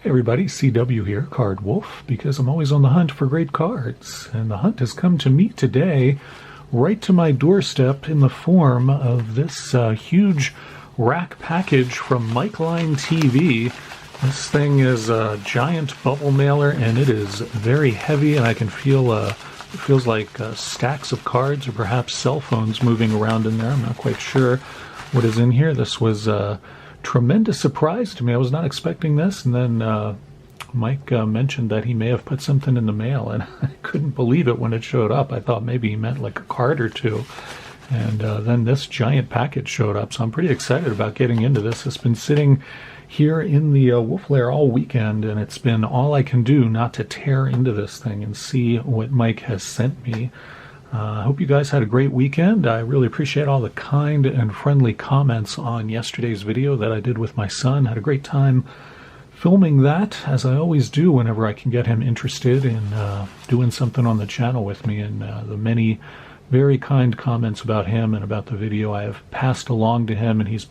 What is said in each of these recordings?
Hey everybody, CW here, Card Wolf, because I'm always on the hunt for great cards. And the hunt has come to me today, right to my doorstep in the form of this huge RAK package from MikelineTV. This thing is a giant bubble mailer, and it is very heavy, and I can feel, it feels like stacks of cards or perhaps cell phones moving around in there. I'm not quite sure what is in here. This was tremendous surprise to me. I was not expecting this, and then Mike mentioned that he may have put something in the mail, and I couldn't believe it when it showed up. I thought maybe he meant like a card or two, and then this giant package showed up, so I'm pretty excited about getting into this. It's been sitting here in the Wolf Lair all weekend, and it's been all I can do not to tear into this thing and see what Mike has sent me. I hope you guys had a great weekend. I really appreciate all the kind and friendly comments on yesterday's video that I did with my son. Had a great time filming that, as I always do whenever I can get him interested in doing something on the channel with me. And the many very kind comments about him and about the video I have passed along to him, and he's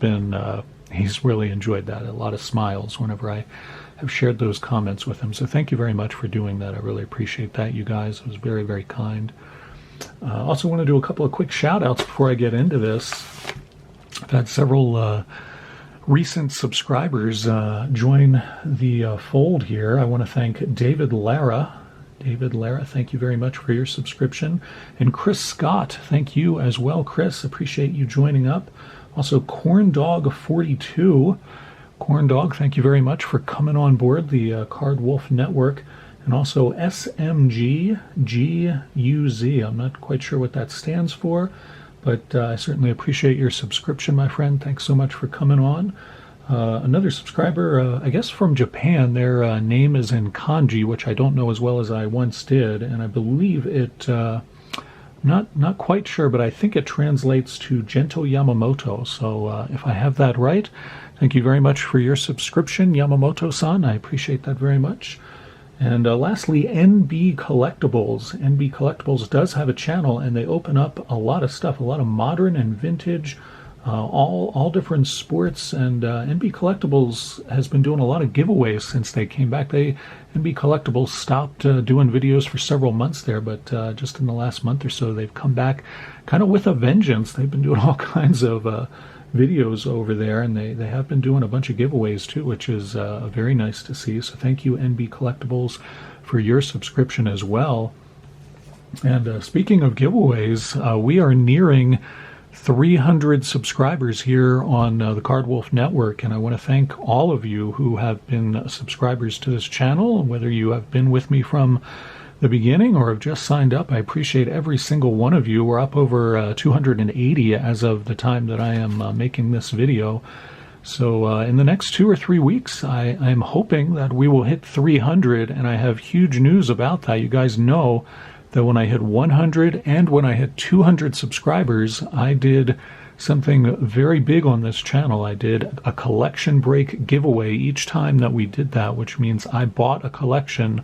really enjoyed that. A lot of smiles whenever I have shared those comments with him. So thank you very much for doing that. I really appreciate that, you guys. It was very, very kind. Also want to do a couple of quick shout outs before I get into this. I've had several recent subscribers join the fold here. I want to thank David Lara. David Lara, thank you very much for your subscription. And Chris Scott, thank you as well, Chris. Appreciate you joining up. Also, CornDog42. CornDog, thank you very much for coming on board the Card Wolf Network. And also SMGGUZ. I'm not quite sure what that stands for, but I certainly appreciate your subscription, my friend. Thanks so much for coming on. Another subscriber, I guess from Japan, their name is in kanji, which I don't know as well as I once did, and I believe it, not quite sure, but I think it translates to Gento Yamamoto. So if I have that right, thank you very much for your subscription, Yamamoto-san. I appreciate that very much. And lastly, NB Collectibles. NB Collectibles does have a channel, and they open up a lot of stuff, a lot of modern and vintage, all different sports. And NB Collectibles has been doing a lot of giveaways since they came back. NB Collectibles stopped doing videos for several months there, but just in the last month or so, they've come back kind of with a vengeance. They've been doing all kinds of videos over there, and they have been doing a bunch of giveaways too, which is very nice to see. So thank you, NB Collectibles, for your subscription as well. And speaking of giveaways, we are nearing 300 subscribers here on the Card Wolf Network, and I want to thank all of you who have been subscribers to this channel, whether you have been with me from the beginning or have just signed up. I appreciate every single one of you. We're up over 280 as of the time that I am making this video. So in the next 2 or 3 weeks, I'm hoping that we will hit 300, and I have huge news about that. You guys know that when I hit 100 and when I hit 200 subscribers, I did something very big on this channel. I did a collection break giveaway each time that we did that, which means I bought a collection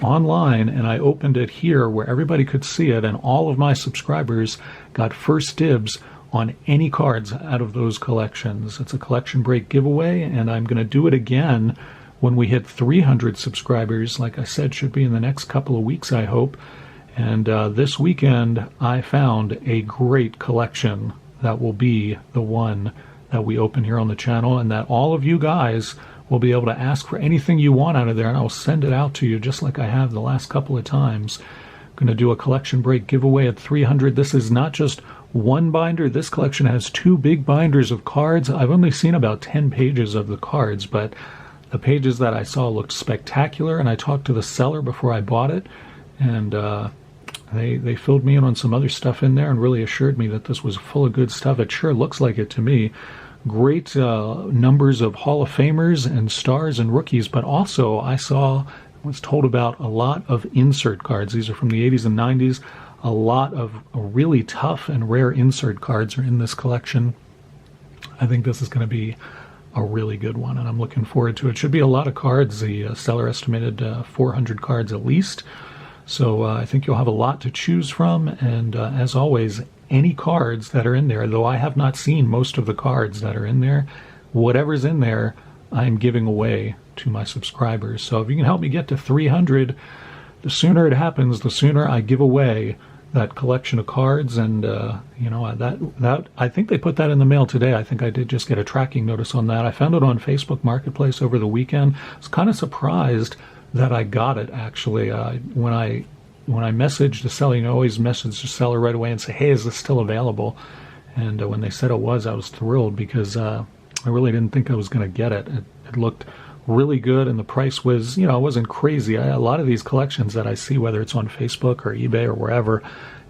online and I opened it here where everybody could see it, and all of my subscribers got first dibs on any cards out of those collections. It's a collection break giveaway, and I'm going to do it again when we hit 300 subscribers. Like I said, should be in the next couple of weeks, I hope. And this weekend I found a great collection that will be the one that we open here on the channel, and that all of you guys will be able to ask for anything you want out of there, and I'll send it out to you just like I have the last couple of times. I'm going to do a collection break giveaway at 300. This is not just one binder. This collection has 2 big binders of cards. I've only seen about 10 pages of the cards, but the pages that I saw looked spectacular, and I talked to the seller before I bought it, and they filled me in on some other stuff in there and really assured me that this was full of good stuff. It sure looks like it to me. Great numbers of Hall of Famers and stars and rookies, but also I was told about a lot of insert cards. These are from the 80s and 90s. A lot of really tough and rare insert cards are in this collection. I think this is going to be a really good one, and I'm looking forward to it. Should be a lot of cards. The seller estimated 400 cards at least. So I think you'll have a lot to choose from, and as always, any cards that are in there, though I have not seen most of the cards that are in there, whatever's in there, I'm giving away to my subscribers. So if you can help me get to 300, the sooner it happens, the sooner I give away that collection of cards. And that I think they put that in the mail today. I think I did just get a tracking notice on that. I found it on Facebook Marketplace over the weekend. I was kind of surprised that I got it, actually. When I messaged the seller, I always message the seller right away and say, hey, is this still available? And when they said it was, I was thrilled, because I really didn't think I was going to get it. It looked really good, and the price was, it wasn't crazy. A lot of these collections that I see, whether it's on Facebook or eBay or wherever,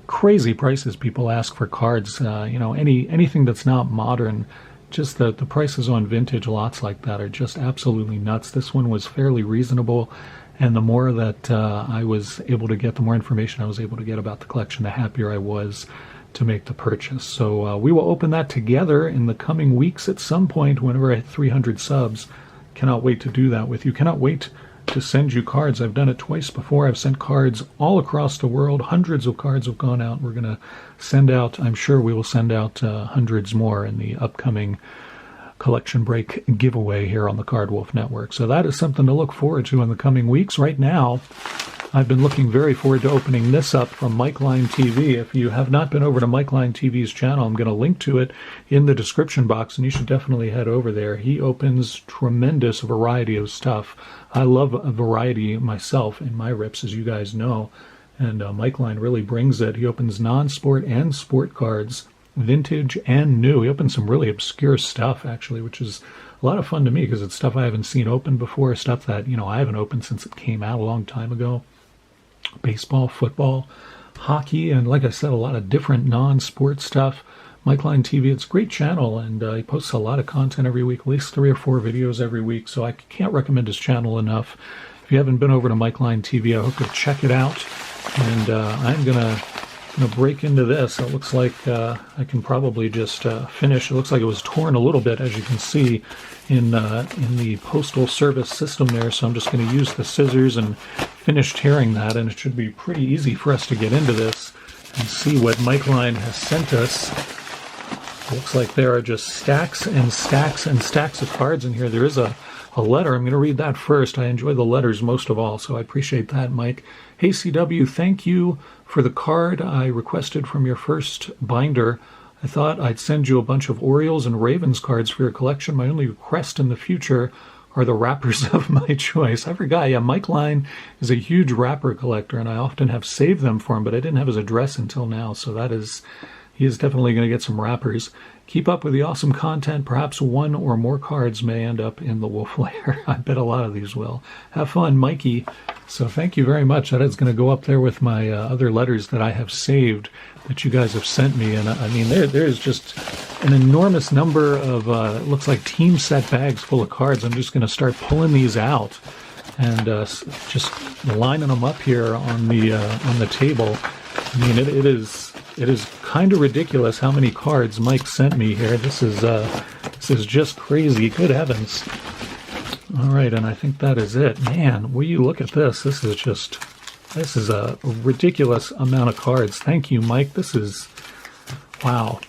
crazy prices people ask for cards. Anything that's not modern, just the prices on vintage lots like that are just absolutely nuts. This one was fairly reasonable, and the more that I was able to get, the more information I was able to get about the collection, the happier I was to make the purchase. So we will open that together in the coming weeks at some point whenever I hit 300 subs. Cannot wait to do that with you. Cannot wait to send you cards. I've done it twice before. I've sent cards all across the world. Hundreds of cards have gone out. We're going to send out, I'm sure we will send out hundreds more in the upcoming collection break giveaway here on the Card Wolf Network. So that is something to look forward to in the coming weeks. Right now, I've been looking very forward to opening this up from MikelineTV. TV. If you have not been over to MikelineTV's TV's channel, I'm going to link to it in the description box, and you should definitely head over there. He opens tremendous variety of stuff. I love a variety myself in my rips, as you guys know, and MikelineTV really brings it. He opens non-sport and sport cards, vintage and new. He opens some really obscure stuff, actually, which is a lot of fun to me, because it's stuff I haven't seen open before, stuff that, I haven't opened since it came out a long time ago. Baseball, football, hockey, and like I said, a lot of different non-sport stuff. MikelineTV, it's a great channel, and he posts a lot of content every week, at least 3 or 4 videos every week, so I can't recommend his channel enough. If you haven't been over to MikelineTV, I hope you'll check it out. And I'm gonna break into this. It looks like I can probably just finish. It looks like it was torn a little bit, as you can see in the Postal Service system there, so I'm just going to use the scissors and finish tearing that, and it should be pretty easy for us to get into this and see what Mikeline has sent us. It looks like there are just stacks and stacks and stacks of cards in here. There is a letter. I'm going to read that first. I enjoy the letters most of all, so I appreciate that, Mike. Hey, CW, thank you for the card I requested from your first binder. I thought I'd send you a bunch of Orioles and Ravens cards for your collection. My only request in the future are the wrappers of my choice. I forgot, yeah, Mikeline is a huge wrapper collector, and I often have saved them for him, but I didn't have his address until now, so he is definitely going to get some wrappers. Keep up with the awesome content. Perhaps 1 or more cards may end up in the Wolf Lair. I bet a lot of these will. Have fun, Mikey. So thank you very much. That is going to go up there with my other letters that I have saved that you guys have sent me. And I mean, there's just an enormous number of, it looks like team set bags full of cards. I'm just going to start pulling these out and just lining them up here on the table. I mean, it is kind of ridiculous how many cards Mike sent me here. This is just crazy. Good heavens. All right, and I think that is it. Man, will you look at this? This is a ridiculous amount of cards. Thank you, Mike. This is, wow.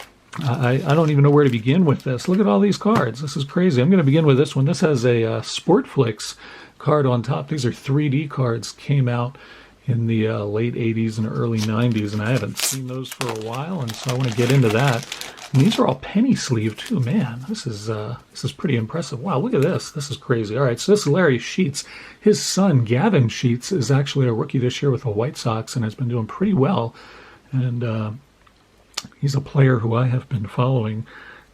I don't even know where to begin with this. Look at all these cards. This is crazy. I'm going to begin with this one. This has a Sportflix card on top. These are 3D cards. Came out in the late 80s and early 90s, and I haven't seen those for a while, and so I want to get into that. And these are all penny sleeve too. Man, this is pretty impressive. Wow, look at this. This is crazy. All right, so this is Larry Sheets. His son, Gavin Sheets, is actually a rookie this year with the White Sox and has been doing pretty well. And he's a player who I have been following,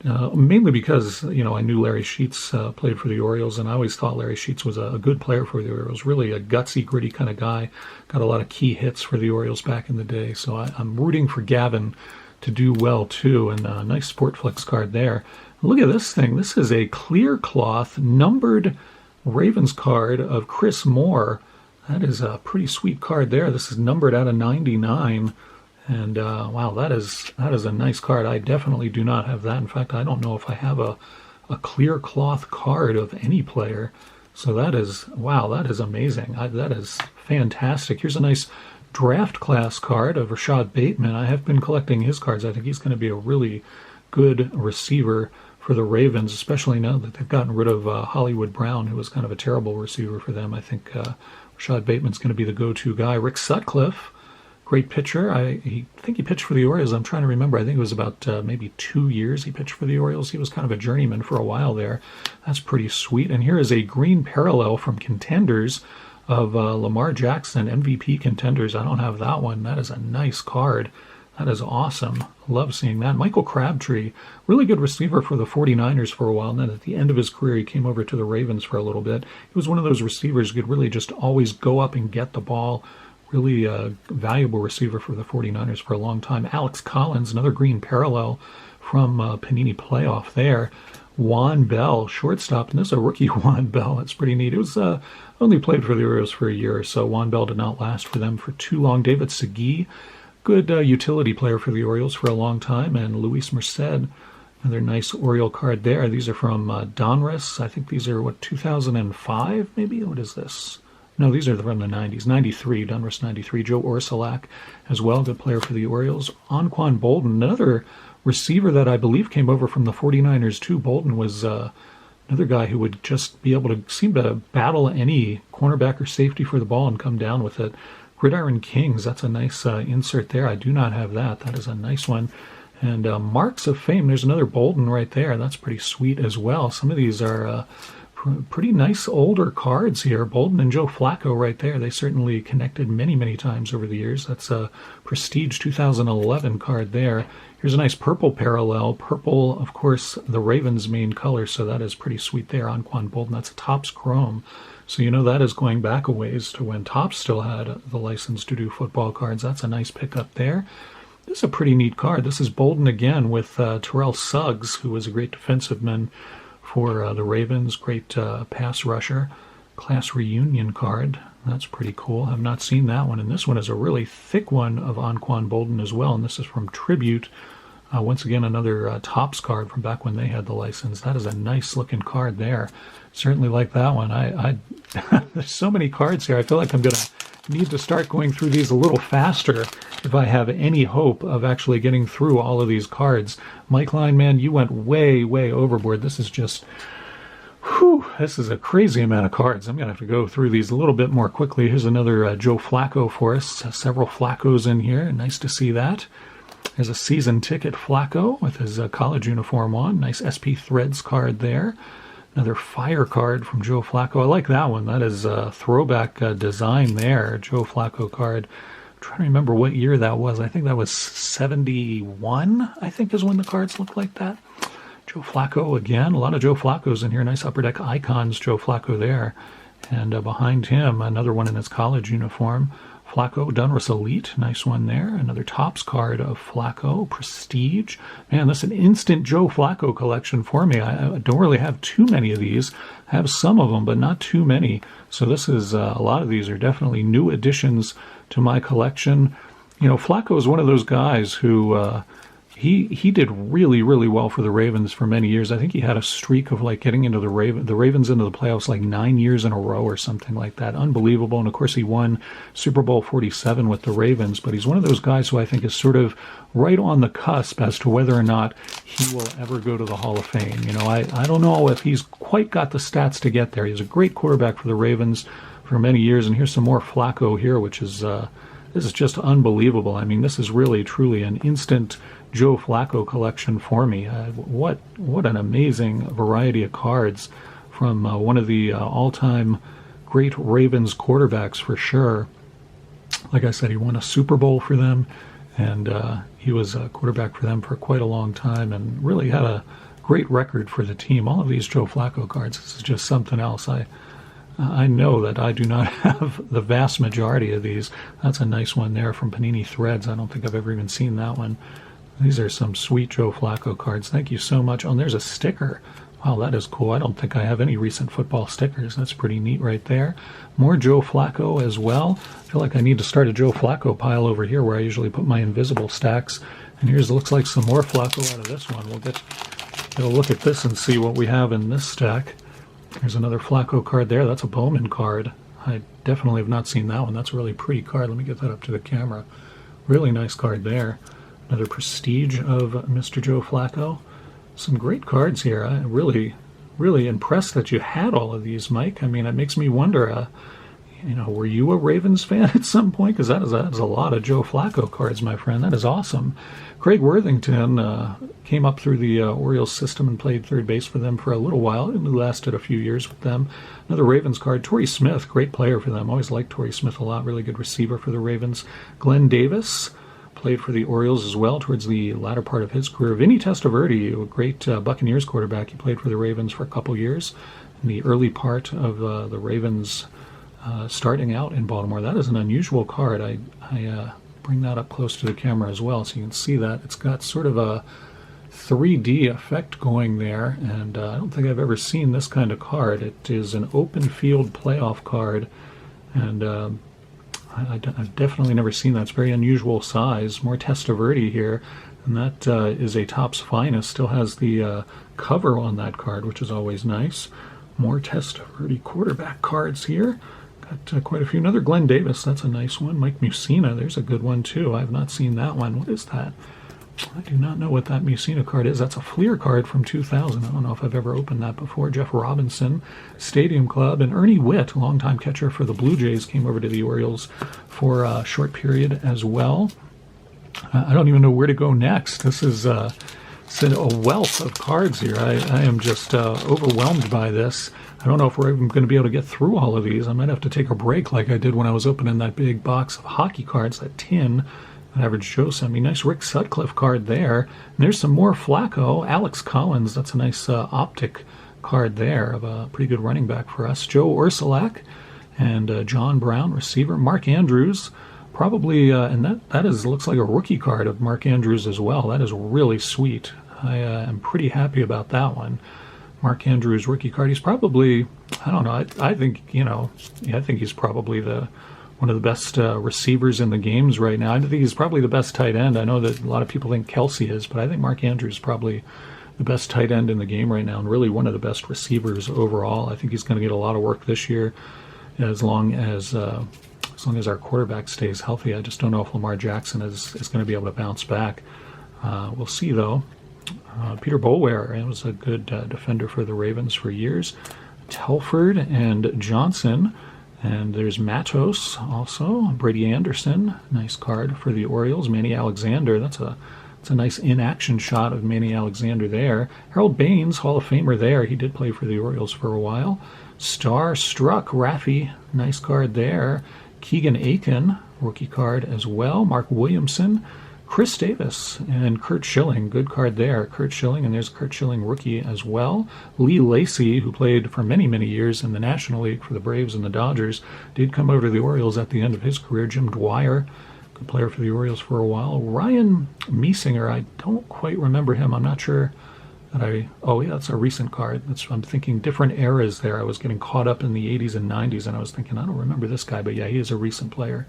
mainly because, I knew Larry Sheets played for the Orioles, and I always thought Larry Sheets was a good player for the Orioles, really a gutsy, gritty kind of guy. Got a lot of key hits for the Orioles back in the day, so I'm rooting for Gavin to do well too, and a nice Sportflix card there. Look at this thing. This is a clear cloth numbered Ravens card of Chris Moore. That is a pretty sweet card there. This is numbered out of 99. And wow, that is a nice card. I definitely do not have that. In fact, I don't know if I have a clear cloth card of any player. So that is, wow, that is amazing. That is fantastic. Here's a nice draft class card of Rashad Bateman. I have been collecting his cards. I think he's going to be a really good receiver for the Ravens, especially now that they've gotten rid of Hollywood Brown, who was kind of a terrible receiver for them. I think Rashad Bateman's going to be the go-to guy. Rick Sutcliffe, great pitcher. I think he pitched for the Orioles. I'm trying to remember. I think it was about maybe 2 years he pitched for the Orioles. He was kind of a journeyman for a while there. That's pretty sweet. And here is a green parallel from Contenders of Lamar Jackson, MVP Contenders. I don't have that one. That is a nice card. That is awesome. Love seeing that. Michael Crabtree, really good receiver for the 49ers for a while. And then at the end of his career, he came over to the Ravens for a little bit. He was one of those receivers who could really just always go up and get the ball. Really a valuable receiver for the 49ers for a long time. Alex Collins, another green parallel from Panini Playoff there. Juan Bell, shortstop, and this is a rookie Juan Bell. That's pretty neat. It was only played for the Orioles for a year or so. Juan Bell did not last for them for too long. David Segui, good utility player for the Orioles for a long time, and Luis Merced, another nice Oriole card there. These are from Donruss. I think these are, 2005 maybe? What is this? No, these are from the 90s. 93, Donruss 93. Joe Orsulak as well, good player for the Orioles. Quan Bolton, another receiver that I believe came over from the 49ers too. Bolton was another guy who would just be able to seem to battle any cornerback or safety for the ball and come down with it. Gridiron Kings, that's a nice insert there. I do not have that. That is a nice one. And Marks of Fame, there's another Bolton right there. That's pretty sweet as well. Some of these are pretty nice older cards here. Bolton and Joe Flacco right there. They certainly connected many, many times over the years. That's a Prestige 2011 card there. Here's a nice purple parallel. Purple, of course, the Ravens' main color, so that is pretty sweet there on Quan Bolton. That's a Topps Chrome. So you know that is going back a ways to when Topps still had the license to do football cards. That's a nice pickup there. This is a pretty neat card. This is Bolton again with Terrell Suggs, who was a great defensive man for the Ravens. Great pass rusher. Class reunion card. That's pretty cool. I've not seen that one. And this one is a really thick one of Quan Bolton as well. And this is from Tribute. Once again, another Topps card from back when they had the license. That is a nice looking card there. Certainly like that one. There's so many cards here. I feel like I'm going to need to start going through these a little faster if I have any hope of actually getting through all of these cards. MikelineTV, man, you went way, way overboard. This is just, whew, this is a crazy amount of cards. I'm going to have to go through these a little bit more quickly. Here's another Joe Flacco for us. Several Flaccos in here. Nice to see that. There's a season ticket Flacco with his college uniform on. Nice SP Threads card there. Another fire card from Joe Flacco. I like that one. That is a throwback design there. Joe Flacco card. I'm trying to remember what year that was. I think that was 71, I think is when the cards look like that. Joe Flacco again. A lot of Joe Flaccos in here. Nice Upper Deck Icons Joe Flacco there. And behind him, another one in his college uniform. Flacco, Donruss Elite, nice one there. Another Topps card of Flacco, Prestige. Man, this is an instant Joe Flacco collection for me. I don't really have too many of these. I have some of them, but not too many. So this is, a lot of these are definitely new additions to my collection. You know, Flacco is one of those guys who, he did really, really well for the Ravens for many years. I think he had a streak of like getting into the Ravens into the playoffs like 9 years in a row or something like that. Unbelievable. And of course he won Super Bowl 47 with the Ravens, but he's one of those guys who I think is sort of right on the cusp as to whether or not he will ever go to the Hall of Fame. You know, I don't know if he's quite got the stats to get there. He's a great quarterback for the Ravens for many years. And here's some more Flacco here, which is, this is just unbelievable. I mean, this is really, truly an instant Joe Flacco collection for me. What an amazing variety of cards from one of the all-time great Ravens quarterbacks for sure. Like I said, he won a Super Bowl for them, and he was a quarterback for them for quite a long time and really had a great record for the team. All of these Joe Flacco cards, this is just something else. I know that I do not have the vast majority of these. That's a nice one there from Panini Threads. I don't think I've ever even seen that one. These are some sweet Joe Flacco cards. Thank you so much. Oh, and there's a sticker. Wow, that is cool. I don't think I have any recent football stickers. That's pretty neat right there. More Joe Flacco as well. I feel like I need to start a Joe Flacco pile over here where I usually put my invisible stacks. And here's, looks like some more Flacco out of this one. We'll get a look at this and see what we have in this stack. There's another Flacco card there. That's a Bowman card. I definitely have not seen that one. That's a really pretty card. Let me get that up to the camera. Really nice card there. Another Prestige of Mr. Joe Flacco. Some great cards here. I'm really, really impressed that you had all of these, Mike. I mean, it makes me wonder, were you a Ravens fan at some point? Because that is a lot of Joe Flacco cards, my friend. That is awesome. Craig Worthington came up through the Orioles system and played third base for them for a little while. It lasted a few years with them. Another Ravens card, Tori Smith, great player for them. Always liked Tori Smith a lot. Really good receiver for the Ravens. Glenn Davis played for the Orioles as well towards the latter part of his career. Vinny Testaverde, a great Buccaneers quarterback. He played for the Ravens for a couple years in the early part of the Ravens starting out in Baltimore. That is an unusual card. I bring that up close to the camera as well so you can see that. It's got sort of a 3D effect going there, and I don't think I've ever seen this kind of card. It is an open field playoff card, and I've definitely never seen that. It's very unusual size. More Testaverde here, and that is a Topps Finest. Still has the cover on that card, which is always nice. More Testaverde quarterback cards here. Got quite a few. Another Glenn Davis, that's a nice one. Mike Mussina, there's a good one too. I have not seen that one. What is that? I do not know what that Mussina card is. That's a Fleer card from 2000. I don't know if I've ever opened that before. Jeff Robinson, Stadium Club, and Ernie Witt, longtime catcher for the Blue Jays, came over to the Orioles for a short period as well. I don't even know where to go next. This is a wealth of cards here. I am just overwhelmed by this. I don't know if we're even going to be able to get through all of these. I might have to take a break like I did when I was opening that big box of hockey cards, that tin that Average Joe sent me. Nice Rick Sutcliffe card there. And there's some more Flacco. Alex Collins, that's a nice optic card there of a pretty good running back for us. Joe Ursulak and John Brown, receiver. Mark Andrews, probably, and that looks like a rookie card of Mark Andrews as well. That is really sweet. I am pretty happy about that one. Mark Andrews rookie card. He's probably, I don't know, I think, I think he's probably one of the best receivers in the games right now. I think he's probably the best tight end. I know that a lot of people think Kelsey is, but I think Mark Andrews is probably the best tight end in the game right now and really one of the best receivers overall. I think he's going to get a lot of work this year as long as our quarterback stays healthy. I just don't know if Lamar Jackson is going to be able to bounce back. We'll see, though. Peter Boulware was a good defender for the Ravens for years. Telford and Johnson. And there's Matos also. Brady Anderson, nice card for the Orioles. Manny Alexander, that's a nice in-action shot of Manny Alexander there. Harold Baines, Hall of Famer there. He did play for the Orioles for a while. Starstruck Raffy, nice card there. Keegan Aiken, rookie card as well. Mark Williamson, Chris Davis, and Kurt Schilling, good card there. Kurt Schilling, and there's Kurt Schilling rookie as well. Lee Lacy, who played for many, many years in the National League for the Braves and the Dodgers, did come over to the Orioles at the end of his career. Jim Dwyer, good player for the Orioles for a while. Ryan Meesinger, I don't quite remember him. I'm not sure that oh yeah, that's a recent card. I'm thinking different eras there. I was getting caught up in the 80s and 90s, and I was thinking, I don't remember this guy, but yeah, he is a recent player.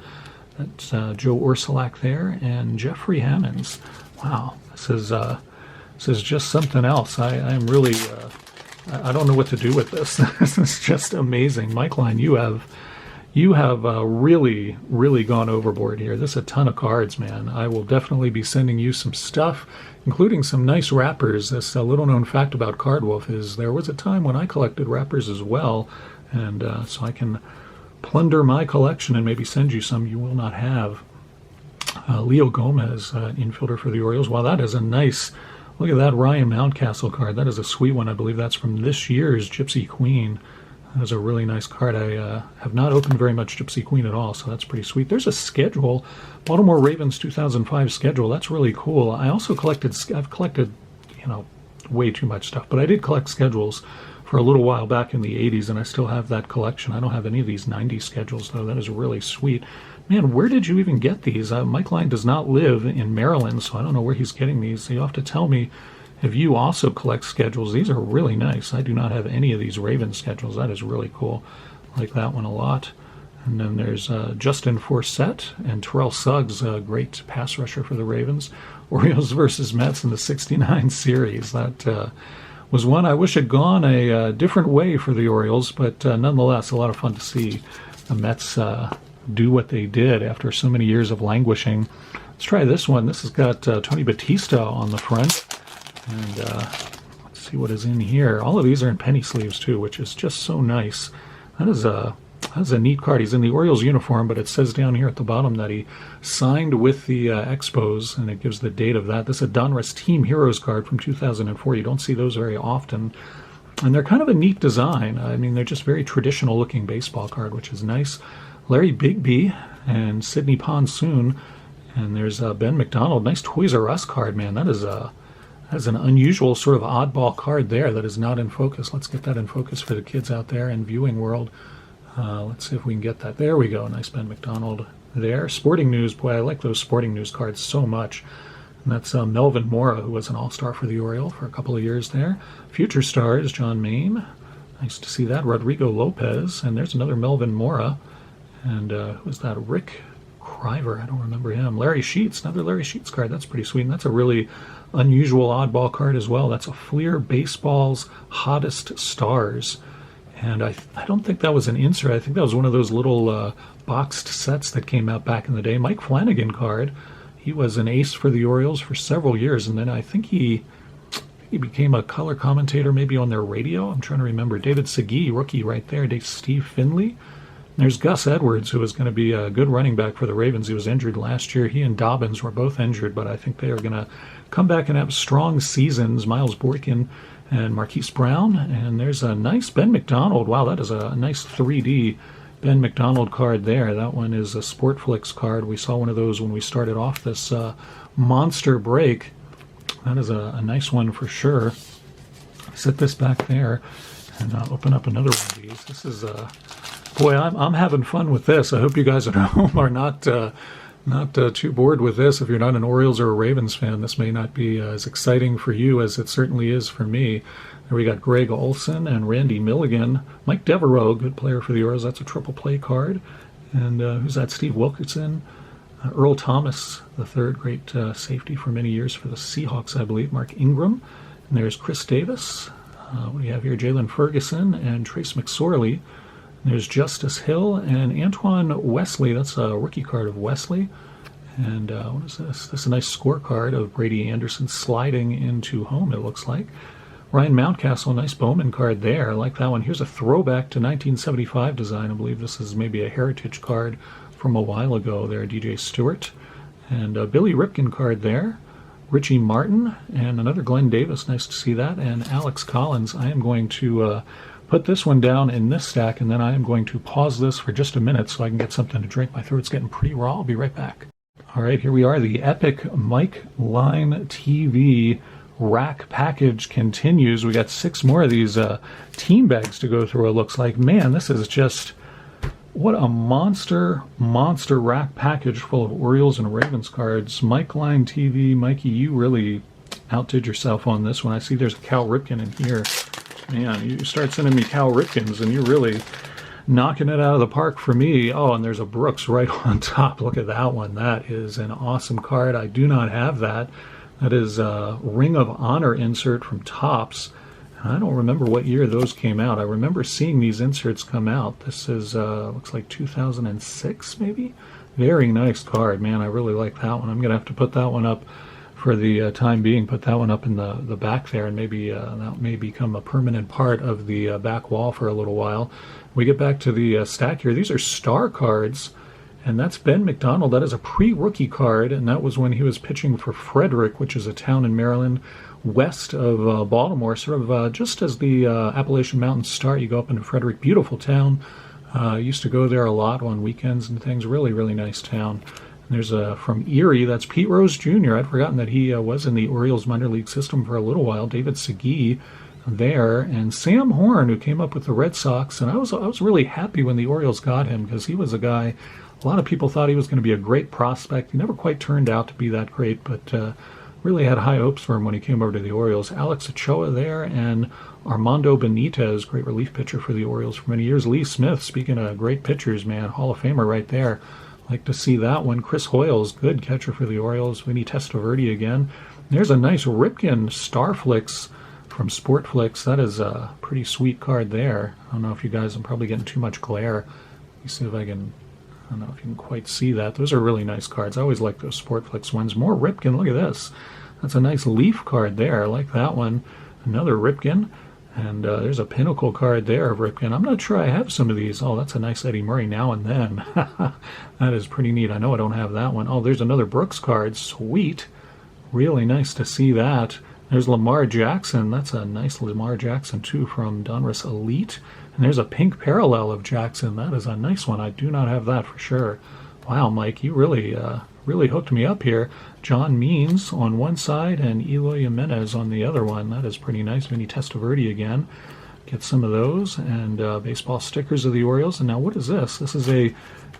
That's Joe Ursulak there, and Jeffrey Hammonds. Wow, this is just something else. I'm really, I don't know what to do with this. This is just amazing. MikelineTV, you have really, really gone overboard here. This is a ton of cards, man. I will definitely be sending you some stuff, including some nice wrappers. This little-known fact about Card Wolf is there was a time when I collected wrappers as well, and so I can plunder my collection and maybe send you some you will not have. Leo Gomez, infielder for the Orioles. Wow, that is a nice, look at that Ryan Mountcastle card. That is a sweet one. I believe that's from this year's Gypsy Queen. That is a really nice card. I have not opened very much Gypsy Queen at all, so that's pretty sweet. There's a schedule, Baltimore Ravens 2005 schedule. That's really cool. I also I've collected, way too much stuff, but I did collect schedules for a little while back in the 80s, and I still have that collection. I don't have any of these 90s schedules, though. That is really sweet. Man, where did you even get these? MikelineTV does not live in Maryland, so I don't know where he's getting these. So you'll have to tell me if you also collect schedules. These are really nice. I do not have any of these Ravens schedules. That is really cool. I like that one a lot. And then there's Justin Forsett and Terrell Suggs, a great pass rusher for the Ravens. Orioles versus Mets in the 69 series. That was one I wish had gone a different way for the Orioles, but nonetheless, a lot of fun to see the Mets do what they did after so many years of languishing. Let's try this one. This has got Tony Batista on the front, and see what is in here. All of these are in penny sleeves too, which is just so nice. That's a neat card. He's in the Orioles uniform, but it says down here at the bottom that he signed with the Expos, and it gives the date of that. This is a Donruss Team Heroes card from 2004. You don't see those very often. And they're kind of a neat design. I mean, they're just very traditional looking baseball card, which is nice. Larry Bigby and Sidney Ponsoon. And there's Ben McDonald. Nice Toys R Us card, man. That's an unusual sort of oddball card there that is not in focus. Let's get that in focus for the kids out there in viewing world. Let's see if we can get that. There we go. Nice Ben McDonald there. Sporting News. Boy, I like those Sporting News cards so much. And that's Melvin Mora, who was an all-star for the Orioles for a couple of years there. Future Stars, John Mayne. Nice to see that. Rodrigo Lopez. And there's another Melvin Mora. And who's that? Rick Criver. I don't remember him. Larry Sheets. Another Larry Sheets card. That's pretty sweet. And that's a really unusual oddball card as well. That's a Fleer Baseball's Hottest Stars. And I don't think that was an insert. I think that was one of those little boxed sets that came out back in the day. Mike Flanagan card. He was an ace for the Orioles for several years, and then I think he became a color commentator maybe on their radio. I'm trying to remember. David Segui, rookie right there. Steve Finley. There's Gus Edwards, who was going to be a good running back for the Ravens. He was injured last year. He and Dobbins were both injured, but I think they are going to come back and have strong seasons. Miles Boykin and Marquise Brown. And there's a nice Ben McDonald. Wow, that is a nice 3D Ben McDonald card there. That one is a Sportflix card. We saw one of those when we started off this monster break. That is a nice one for sure. Set this back there and open up another one of these. This is boy, I'm having fun with this. I hope you guys at home are not too bored with this. If you're not an Orioles or a Ravens fan, this may not be as exciting for you as it certainly is for me. There we got Greg Olson and Randy Milligan. Mike Devereaux, good player for the Orioles. That's a triple play card. And who's that? Steve Wilkinson. Earl Thomas, the third, great safety for many years for the Seahawks, I believe. Mark Ingram. And there's Chris Davis. What do you have here? Jalen Ferguson and Trace McSorley. There's Justice Hill and Antoine Wesley. That's a rookie card of Wesley. And what is this? This is a nice scorecard of Brady Anderson sliding into home, it looks like. Ryan Mountcastle, nice Bowman card there. I like that one. Here's a throwback to 1975 design. I believe this is maybe a heritage card from a while ago there. DJ Stewart. And a Billy Ripken card there. Richie Martin and another Glenn Davis. Nice to see that. And Alex Collins. I am going to put this one down in this stack, and then I am going to pause this for just a minute so I can get something to drink. My throat's getting pretty raw. I'll be right back. All right, here we are. The epic MikelineTV TV RAK package continues. We got 6 more of these team bags to go through, it looks like. Man, this is just, what a monster RAK package full of Orioles and Ravens cards. MikelineTV TV, Mikey, you really outdid yourself on this one. I see there's a Cal Ripken in here. Man, you start sending me Cal Ripkens and you're really knocking it out of the park for me. Oh, and there's a Brooks right on top. Look at that one. That is an awesome card. I do not have that. That is a Ring of Honor insert from Topps. I don't remember what year those came out. I remember seeing these inserts come out. This is, looks like 2006 maybe? Very nice card. Man, I really like that one. I'm going to have to put that one up for the time being. Put that one up in the back there, and maybe that may become a permanent part of the back wall for a little while. We get back to the stack here. These are star cards. And that's Ben McDonald. That is a pre-rookie card, and that was when he was pitching for Frederick, which is a town in Maryland west of Baltimore, sort of just as the Appalachian Mountains start. You go up into Frederick, beautiful town. Used to go there a lot on weekends and things. Really, really nice town. And there's from Erie, that's Pete Rose Jr. I'd forgotten that he was in the Orioles minor league system for a little while. David Segui there, and Sam Horn, who came up with the Red Sox. And I was really happy when the Orioles got him, because he was a guy. A lot of people thought he was going to be a great prospect. He never quite turned out to be that great, but really had high hopes for him when he came over to the Orioles. Alex Ochoa there, and Armando Benitez, great relief pitcher for the Orioles for many years. Lee Smith, speaking of great pitchers, man, Hall of Famer right there. Like to see that one. Chris Hoyles, good catcher for the Orioles. Vinny Testaverde again. There's a nice Ripken Starflix from Sportflix. That is a pretty sweet card there. I don't know if you guys, I'm probably getting too much glare. Let me see if I don't know if you can quite see that. Those are really nice cards. I always like those Sportflix ones. More Ripken. Look at this. That's a nice Leaf card there. I like that one. Another Ripken. And there's a pinnacle card there of Ripken. I'm not sure I have some of these. Oh, that's a nice Eddie Murray now and then. That is pretty neat. I know I don't have that one. Oh, there's another Brooks card. Sweet. Really nice to see that. There's Lamar Jackson. That's a nice Lamar Jackson, too, from Donruss Elite. And there's a pink parallel of Jackson. That is a nice one. I do not have that for sure. Wow, Mike, you really hooked me up here. John Means on one side and Eloy Jimenez on the other one. That is pretty nice. Vinny Testaverde again. Get some of those. And baseball stickers of the Orioles. And now what is this? This is a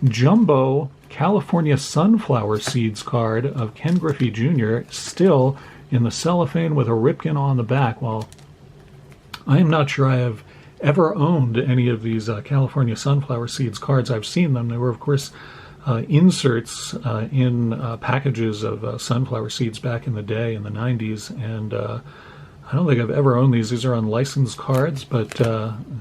jumbo California Sunflower Seeds card of Ken Griffey Jr. still in the cellophane with a Ripken on the back. Well, I am not sure I have ever owned any of these California Sunflower Seeds cards. I've seen them. They were, of course, inserts in packages of sunflower seeds back in the day in the 90s, and I don't think I've ever owned these. These are unlicensed cards, but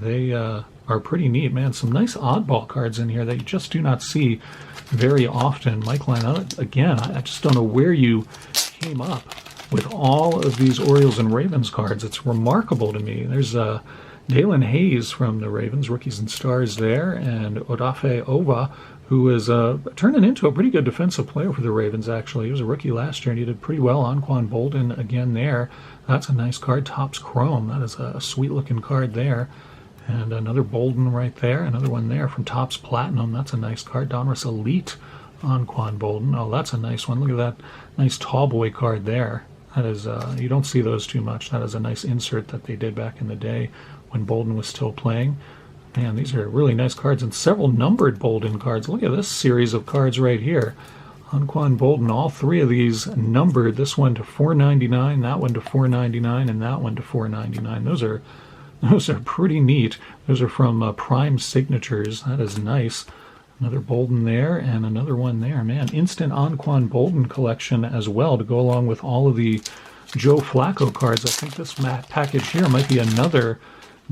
they are pretty neat, man. Some nice oddball cards in here that you just do not see very often. MikelineTV, again, I just don't know where you came up with all of these Orioles and Ravens cards. It's remarkable to me. There's Dalen Hayes from the Ravens, Rookies and Stars there, and Odafe Ova, who is turning into a pretty good defensive player for the Ravens, actually. He was a rookie last year, and he did pretty well on Quan Bolton again there. That's a nice card. Topps Chrome. That is a sweet-looking card there. And another Bolton right there. Another one there from Topps Platinum. That's a nice card. Donruss Elite on Quan Bolton. Oh, that's a nice one. Look at that nice tall boy card there. That is, you don't see those too much. That is a nice insert that they did back in the day when Bolton was still playing. Man, these are really nice cards, and several numbered Bolton cards. Look at this series of cards right here. On Quan Bolton, all three of these numbered. This one to 499, that one to 499, and that one to 499. Those are pretty neat. Those are from Prime Signatures. That is nice. Another Bolton there, and another one there. Man, instant on Quan Bolton collection as well to go along with all of the Joe Flacco cards. I think this package here might be another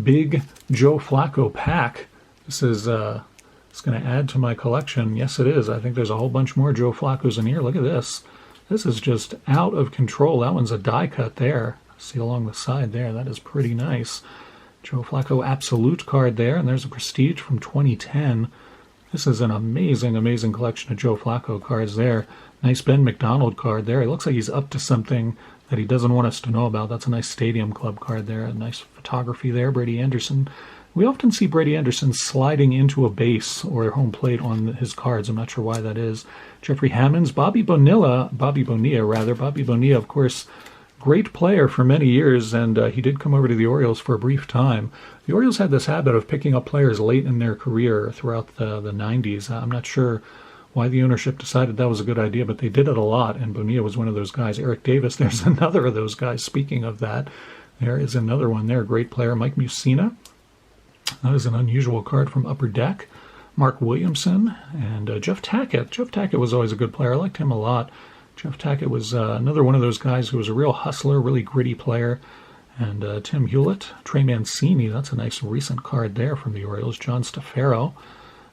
big Joe Flacco pack. This is it's going to add to my collection. Yes, it is. I think there's a whole bunch more Joe Flaccos in here. Look at this. This is just out of control. That one's a die cut there. See along the side there. That is pretty nice. Joe Flacco Absolute card there, and there's a Prestige from 2010. This is an amazing, amazing collection of Joe Flacco cards there. Nice Ben McDonald card there. It looks like he's up to something that he doesn't want us to know about. That's a nice Stadium Club card there. A nice photography there. Brady Anderson. We often see Brady Anderson sliding into a base or home plate on his cards. I'm not sure why that is. Jeffrey Hammonds. Bobby Bonilla, of course, great player for many years, and he did come over to the Orioles for a brief time. The Orioles had this habit of picking up players late in their career throughout the 90s. I'm not sure why the ownership decided that was a good idea, but they did it a lot, and Bonilla was one of those guys. Eric Davis, there's another of those guys. Speaking of that, there is another one there, great player. Mike Mussina, that is an unusual card from Upper Deck. Mark Williamson, and Jeff Tackett. Jeff Tackett was always a good player. I liked him a lot. Jeff Tackett was another one of those guys who was a real hustler, really gritty player. And Tim Hewlett, Trey Mancini, that's a nice recent card there from the Orioles. John Stafaro.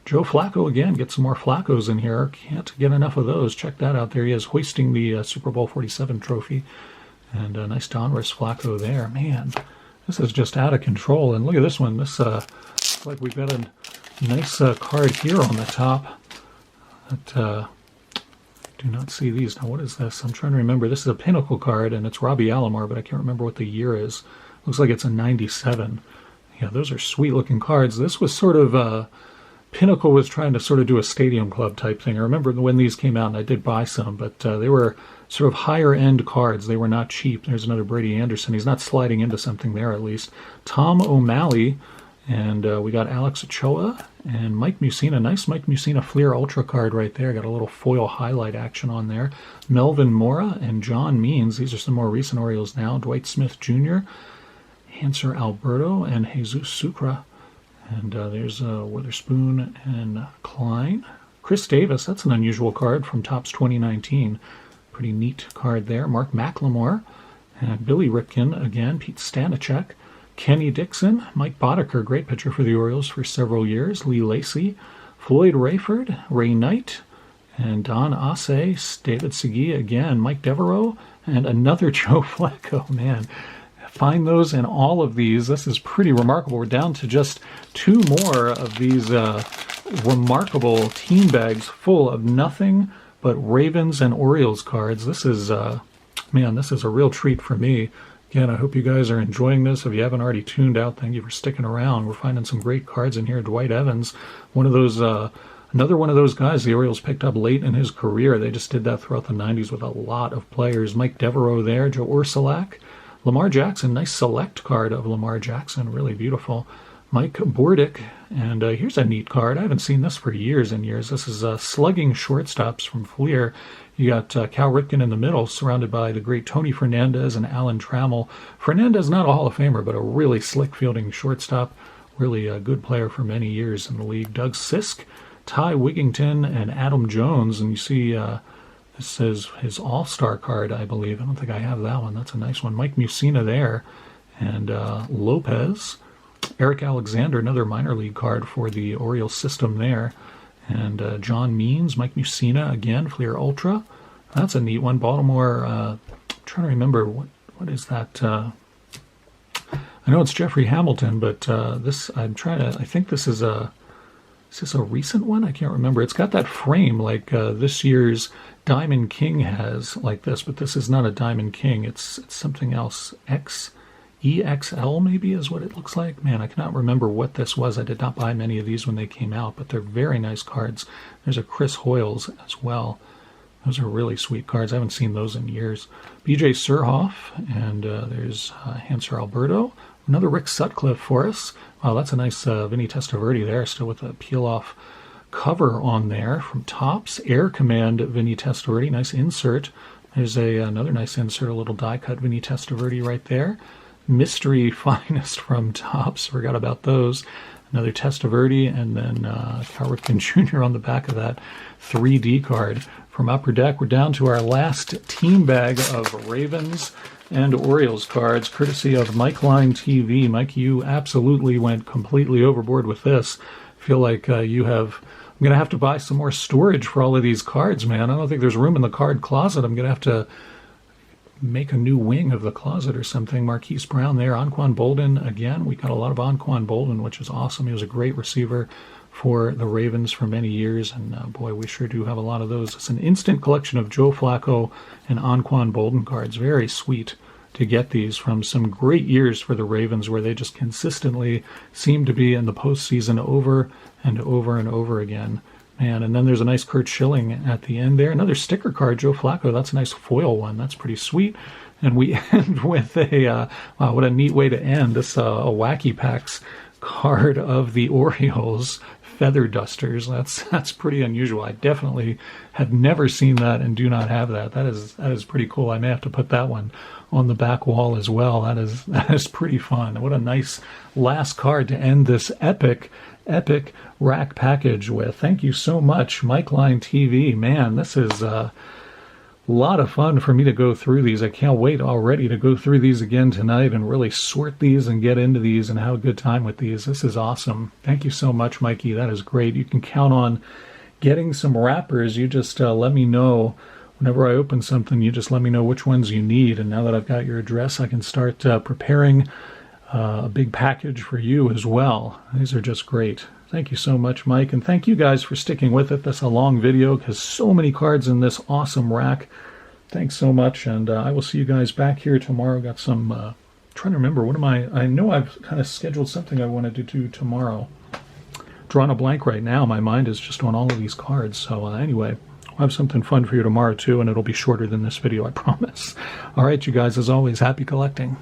Joe Flacco again, get some more Flaccos in here. Can't get enough of those. Check that out. There he is, hoisting the Super Bowl 47 trophy. And a nice Donruss Flacco there. Man, this is just out of control. And look at this one. This looks like we've got a nice card here on the top. That do not see these. Now, what is this? I'm trying to remember. This is a Pinnacle card, and it's Robbie Alomar, but I can't remember what the year is. Looks like it's a 97. Yeah, those are sweet-looking cards. This was sort of Pinnacle was trying to sort of do a Stadium Club type thing. I remember when these came out, and I did buy some, but they were sort of higher-end cards. They were not cheap. There's another Brady Anderson. He's not sliding into something there, at least. Tom O'Malley, and we got Alex Ochoa and Mike Mussina. Nice Mike Mussina Fleer Ultra card right there. Got a little foil highlight action on there. Melvin Mora and John Means. These are some more recent Orioles now. Dwight Smith Jr., Hanser Alberto, and Jesus Sucre. And there's Witherspoon and Klein. Chris Davis, that's an unusual card from Topps 2019. Pretty neat card there. Mark McLemore. And Billy Ripken again. Pete Stanachek. Kenny Dixon. Mike Boddicker, great pitcher for the Orioles for several years. Lee Lacy. Floyd Rayford. Ray Knight. And Don Asse. David Segui again. Mike Devereaux. And another Joe Flacco. Man, find those in all of these. This is pretty remarkable. We're down to just 2 more of these remarkable team bags full of nothing but Ravens and Orioles cards. This is, man, this is a real treat for me. Again, I hope you guys are enjoying this. If you haven't already tuned out, thank you for sticking around. We're finding some great cards in here. Dwight Evans, one of those, another one of those guys the Orioles picked up late in his career. They just did that throughout the 90s with a lot of players. Mike Devereaux there, Joe Ursulak. Lamar Jackson, nice select card of Lamar Jackson, really beautiful. Mike Bordick, and here's a neat card. I haven't seen this for years and years. This is Slugging Shortstops from Fleer. You got Cal Ripken in the middle, surrounded by the great Tony Fernandez and Alan Trammell. Fernandez, not a Hall of Famer, but a really slick fielding shortstop. Really a good player for many years in the league. Doug Sisk, Ty Wigington, and Adam Jones. And you see this is his all-star card, I believe. I don't think I have that one. That's a nice one. Mike Mussina there. And Lopez. Eric Alexander, another minor league card for the Orioles system there. And John Means, Mike Mussina again, Fleer Ultra. That's a neat one. Baltimore, I'm trying to remember, what is that? I know it's Jeffrey Hamilton, but this, I think this is a recent one? I can't remember. It's got that frame like this year's Diamond King has, like this, but this is not a Diamond King. It's something else. EXL maybe is what it looks like. Man, I cannot remember what this was. I did not buy many of these when they came out, but they're very nice cards. There's a Chris Hoyles as well. Those are really sweet cards. I haven't seen those in years. BJ Surhoff, and there's Hanser Alberto. Another Rick Sutcliffe for us. Wow, that's a nice Vinny Testaverde there, still with a peel-off cover on there from Topps. Air Command Vinny Testaverde, nice insert. There's another nice insert, a little die-cut Vinny Testaverde right there. Mystery Finest from Topps, forgot about those. Another Testaverde, and then Cal Ripken Jr. on the back of that 3D card. From Upper Deck, we're down to our last team bag of Ravens and Orioles cards, courtesy of MikelineTV. TV. Mike, you absolutely went completely overboard with this. I feel like I'm going to have to buy some more storage for all of these cards, man. I don't think there's room in the card closet. I'm going to have to make a new wing of the closet or something. Marquise Brown there. Quan Bolton again. We got a lot of Quan Bolton, which is awesome. He was a great receiver for the Ravens for many years, and boy, we sure do have a lot of those. It's an instant collection of Joe Flacco and Quan Bolton cards. Very sweet to get these from some great years for the Ravens, where they just consistently seem to be in the postseason over and over and over again. Man, and then there's a nice Curt Schilling at the end there. Another sticker card, Joe Flacco. That's a nice foil one. That's pretty sweet. And we end with a, wow, what a neat way to end. This a Wacky Packs card of the Orioles feather dusters. That's pretty unusual. I definitely have never seen that and do not have that. That is pretty cool. I may have to put that one on the back wall as well. That is pretty fun. What a nice last card to end this epic RAK package with. Thank you so much, MikelineTV TV. Man, this is a lot of fun for me to go through these. I can't wait already to go through these again tonight and really sort these and get into these and have a good time with these. This is awesome. Thank you so much, Mikey. That is great. You can count on getting some wrappers. You just let me know. Whenever I open something, you just let me know which ones you need. And now that I've got your address, I can start preparing a big package for you as well. These are just great. Thank you so much, Mike. And thank you guys for sticking with it. That's a long video because so many cards in this awesome rack. Thanks so much. And I will see you guys back here tomorrow. Got some, trying to remember, I know I've kind of scheduled something I wanted to do tomorrow. Drawing a blank right now. My mind is just on all of these cards. So anyway, I'll have something fun for you tomorrow too, and it'll be shorter than this video, I promise. All right, you guys, as always, happy collecting.